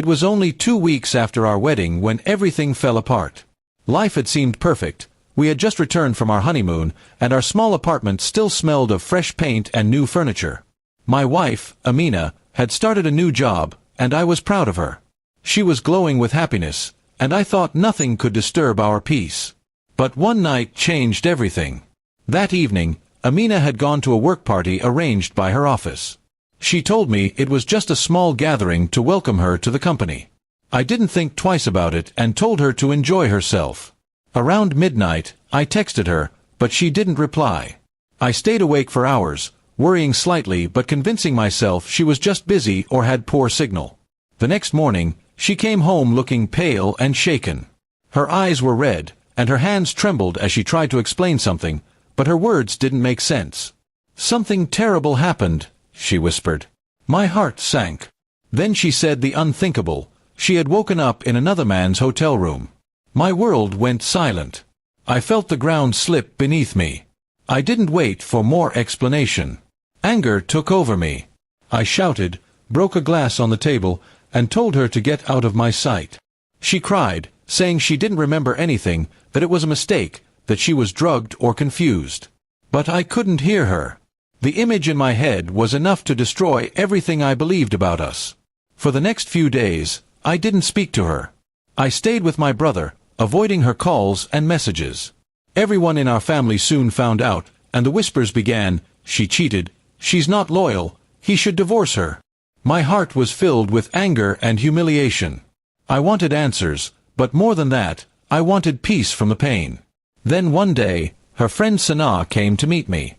It was only 2 weeks after our wedding when everything fell apart. Life had seemed perfect. We had just returned from our honeymoon, and our small apartment still smelled of fresh paint and new furniture. My wife, Amina, had started a new job, and I was proud of her. She was glowing with happiness, and I thought nothing could disturb our peace. But one night changed everything. That evening, Amina had gone to a work party arranged by her office. She told me it was just a small gathering to welcome her to the company. I didn't think twice about it and told her to enjoy herself. Around midnight, I texted her, but she didn't reply. I stayed awake for hours, worrying slightly but convincing myself she was just busy or had poor signal. The next morning, she came home looking pale and shaken. Her eyes were red, and her hands trembled as she tried to explain something, but her words didn't make sense. "Something terrible happened," she whispered. My heart sank. Then she said the unthinkable. She had woken up in another man's hotel room. My world went silent. I felt the ground slip beneath me. I didn't wait for more explanation. Anger took over me. I shouted, broke a glass on the table, and told her to get out of my sight. She cried, saying she didn't remember anything, that it was a mistake, that she was drugged or confused. But I couldn't hear her. The image in my head was enough to destroy everything I believed about us. For the next few days, I didn't speak to her. I stayed with my brother, avoiding her calls and messages. Everyone in our family soon found out, and the whispers began, "She cheated, she's not loyal, he should divorce her." My heart was filled with anger and humiliation. I wanted answers, but more than that, I wanted peace from the pain. Then one day, her friend Sanaa came to meet me.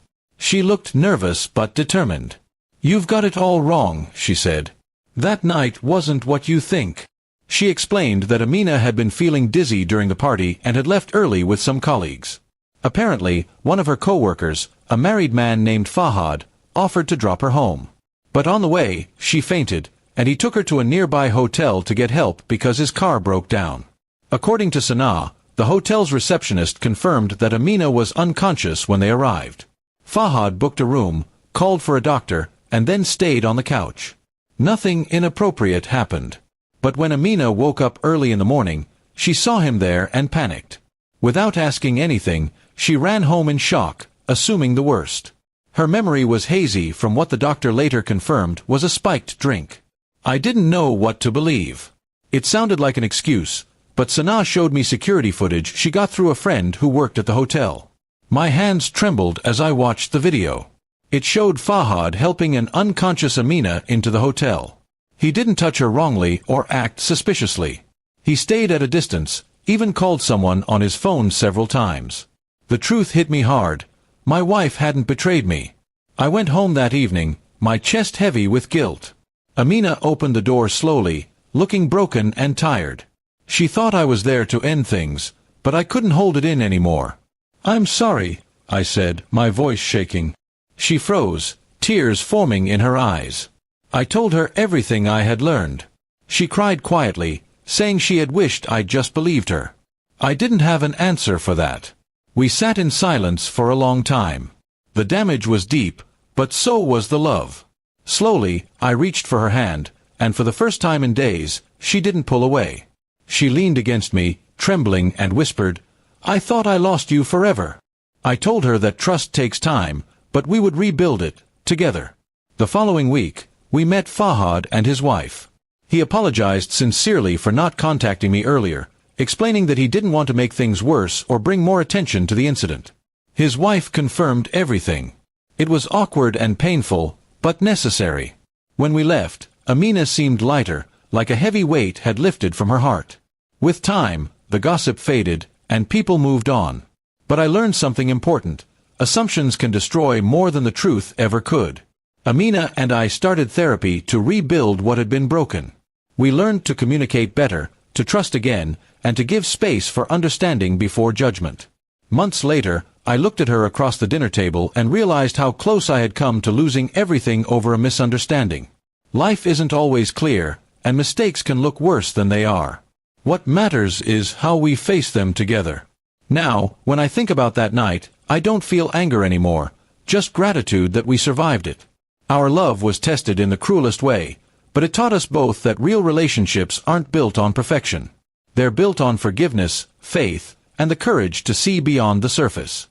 She looked nervous but determined. "You've got it all wrong," she said. "That night wasn't what you think." She explained that Amina had been feeling dizzy during the party and had left early with some colleagues. Apparently, one of her co-workers, a married man named Fahad, offered to drop her home. But on the way, she fainted, and he took her to a nearby hotel to get help because his car broke down. According to Sanaa, the hotel's receptionist confirmed that Amina was unconscious when they arrived. Fahad booked a room, called for a doctor, and then stayed on the couch. Nothing inappropriate happened. But when Amina woke up early in the morning, she saw him there and panicked. Without asking anything, she ran home in shock, assuming the worst. Her memory was hazy from what the doctor later confirmed was a spiked drink. I didn't know what to believe. It sounded like an excuse, but Sanaa showed me security footage she got through a friend who worked at the hotel. My hands trembled as I watched the video. It showed Fahad helping an unconscious Amina into the hotel. He didn't touch her wrongly or act suspiciously. He stayed at a distance, even called someone on his phone several times. The truth hit me hard. My wife hadn't betrayed me. I went home that evening, my chest heavy with guilt. Amina opened the door slowly, looking broken and tired. She thought I was there to end things, but I couldn't hold it in anymore. "I'm sorry," I said, my voice shaking. She froze, tears forming in her eyes. I told her everything I had learned. She cried quietly, saying she had wished I'd just believed her. I didn't have an answer for that. We sat in silence for a long time. The damage was deep, but so was the love. Slowly, I reached for her hand, and for the first time in days, she didn't pull away. She leaned against me, trembling, and whispered, "I thought I lost you forever." I told her that trust takes time, but we would rebuild it, together. The following week, we met Fahad and his wife. He apologized sincerely for not contacting me earlier, explaining that he didn't want to make things worse or bring more attention to the incident. His wife confirmed everything. It was awkward and painful, but necessary. When we left, Amina seemed lighter, like a heavy weight had lifted from her heart. With time, the gossip faded, and people moved on. But I learned something important. Assumptions can destroy more than the truth ever could. Amina and I started therapy to rebuild what had been broken. We learned to communicate better, to trust again, and to give space for understanding before judgment. Months later, I looked at her across the dinner table and realized how close I had come to losing everything over a misunderstanding. Life isn't always clear, and mistakes can look worse than they are. What matters is how we face them together. Now, when I think about that night, I don't feel anger anymore, just gratitude that we survived it. Our love was tested in the cruelest way, But it taught us both that real relationships aren't built on perfection. They're built on forgiveness, faith, and the courage to see beyond the surface.